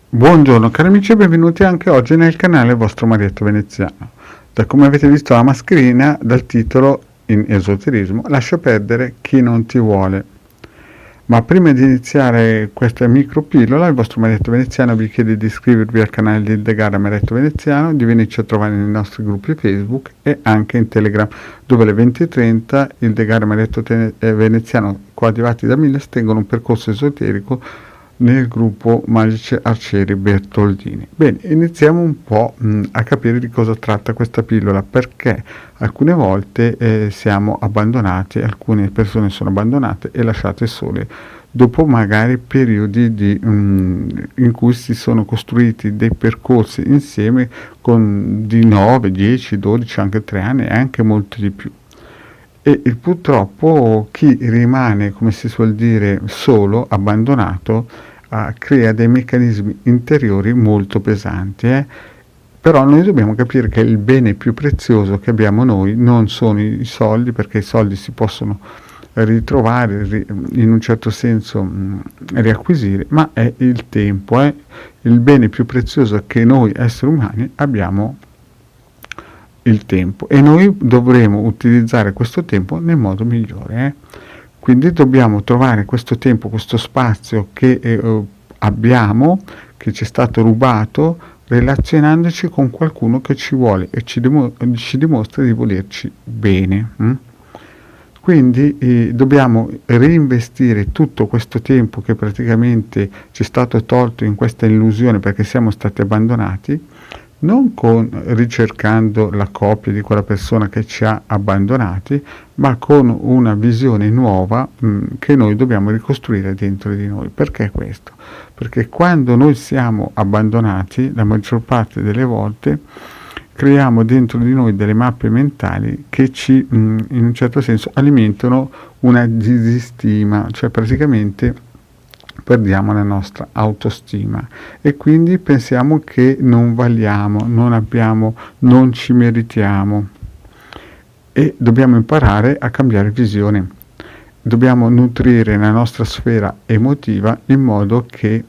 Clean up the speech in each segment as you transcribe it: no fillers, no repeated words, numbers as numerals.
Buongiorno cari amici e benvenuti anche oggi nel canale vostro Marietto Veneziano. Da come avete visto la mascherina, dal titolo in esoterismo, lascia perdere chi non ti vuole. Ma prima di iniziare questa micropillola, il vostro Marietto Veneziano vi chiede di iscrivervi al canale di Ildegara Marietto Veneziano, di venirci a trovare nei nostri gruppi Facebook e anche in Telegram, dove alle 20:30 Ildegara Marietto Veneziano, coadiuvati da Miles, tengono un percorso esoterico nel gruppo Magici Arcieri Bertoldini. Bene, iniziamo un po' a capire di cosa tratta questa pillola, perché alcune volte siamo abbandonati, alcune persone sono abbandonate e lasciate sole dopo magari periodi in cui si sono costruiti dei percorsi insieme di 9, 10, 12, anche 3 anni e anche molto di più. E purtroppo chi rimane, come si suol dire, solo, abbandonato, crea dei meccanismi interiori molto pesanti. Però noi dobbiamo capire che il bene più prezioso che abbiamo noi non sono i soldi, perché i soldi si possono ritrovare, in un certo senso riacquisire, ma è il tempo, è il bene più prezioso che noi esseri umani abbiamo, il tempo, e noi dovremo utilizzare questo tempo nel modo migliore. Quindi dobbiamo trovare questo tempo, questo spazio che abbiamo, che ci è stato rubato, relazionandoci con qualcuno che ci vuole e ci dimostra di volerci bene. Quindi dobbiamo reinvestire tutto questo tempo che praticamente ci è stato tolto in questa illusione perché siamo stati abbandonati, non ricercando la coppia di quella persona che ci ha abbandonati, ma con una visione nuova che noi dobbiamo ricostruire dentro di noi. Perché questo? Perché quando noi siamo abbandonati, la maggior parte delle volte creiamo dentro di noi delle mappe mentali che ci, in un certo senso, alimentano una disistima, cioè praticamente perdiamo la nostra autostima e quindi pensiamo che non valiamo, non abbiamo, non ci meritiamo, e dobbiamo imparare a cambiare visione. Dobbiamo nutrire la nostra sfera emotiva in modo che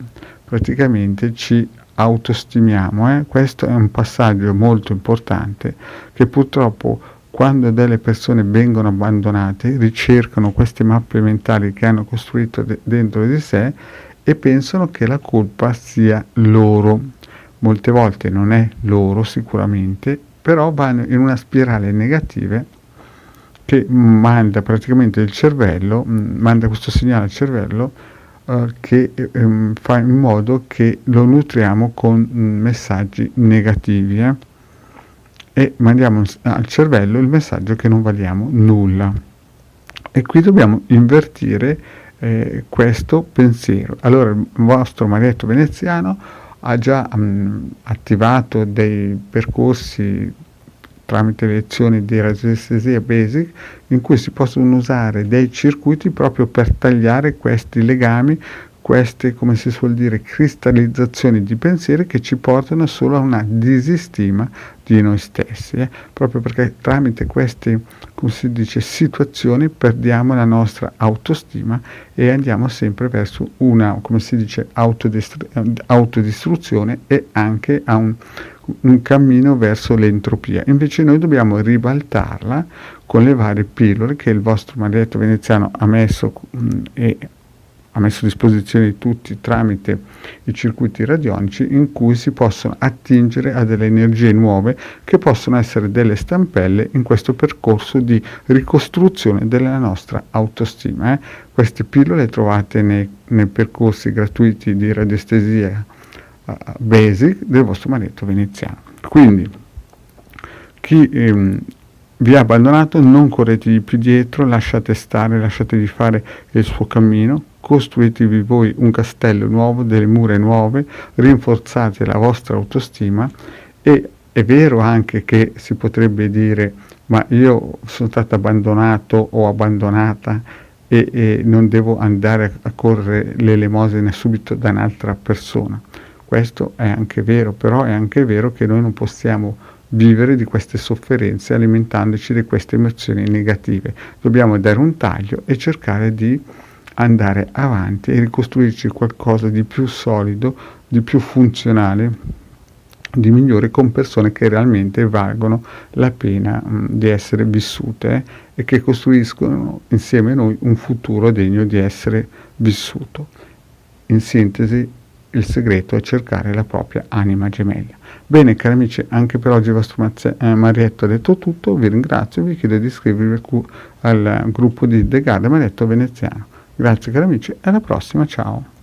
praticamente ci autostimiamo. Questo è un passaggio molto importante che purtroppo, quando delle persone vengono abbandonate, ricercano queste mappe mentali che hanno costruito dentro di sé e pensano che la colpa sia loro. Molte volte non è loro sicuramente, però vanno in una spirale negativa che manda praticamente il cervello, manda questo segnale al cervello che fa in modo che lo nutriamo con messaggi negativi. E mandiamo al cervello il messaggio che non valiamo nulla. E qui dobbiamo invertire questo pensiero. Allora il vostro Marietto Veneziano ha già attivato dei percorsi tramite lezioni di radiestesia basic in cui si possono usare dei circuiti proprio per tagliare questi legami, queste, come si suol dire, cristallizzazioni di pensieri che ci portano solo a una disistima di noi stessi, proprio perché tramite queste, come si dice, situazioni perdiamo la nostra autostima e andiamo sempre verso una, come si dice, autodistruzione e anche a un cammino verso l'entropia. Invece noi dobbiamo ribaltarla con le varie pillole che il vostro Marietto Veneziano ha messo a disposizione di tutti tramite i circuiti radionici, in cui si possono attingere a delle energie nuove che possono essere delle stampelle in questo percorso di ricostruzione della nostra autostima. Queste pillole le trovate nei percorsi gratuiti di radiestesia basic del vostro Marietto Veneziano. Quindi chi vi ha abbandonato, non corretegli più dietro, lasciate stare, lasciatevi fare il suo cammino, costruitevi voi un castello nuovo, delle mura nuove, rinforzate la vostra autostima. E è vero anche che si potrebbe dire: ma io sono stato abbandonato o abbandonata e non devo andare a correre le elemosine subito da un'altra persona. Questo è anche vero, però è anche vero che noi non possiamo vivere di queste sofferenze alimentandoci di queste emozioni negative. Dobbiamo dare un taglio e cercare di andare avanti e ricostruirci qualcosa di più solido, di più funzionale, di migliore, con persone che realmente valgono la pena di essere vissute e che costruiscono insieme a noi un futuro degno di essere vissuto. In sintesi, il segreto è cercare la propria anima gemella. Bene, cari amici, anche per oggi il vostro Marietto ha detto tutto. Vi ringrazio e vi chiedo di iscrivervi al gruppo di The Garda Marietto Veneziano. Grazie cari amici, alla prossima, ciao.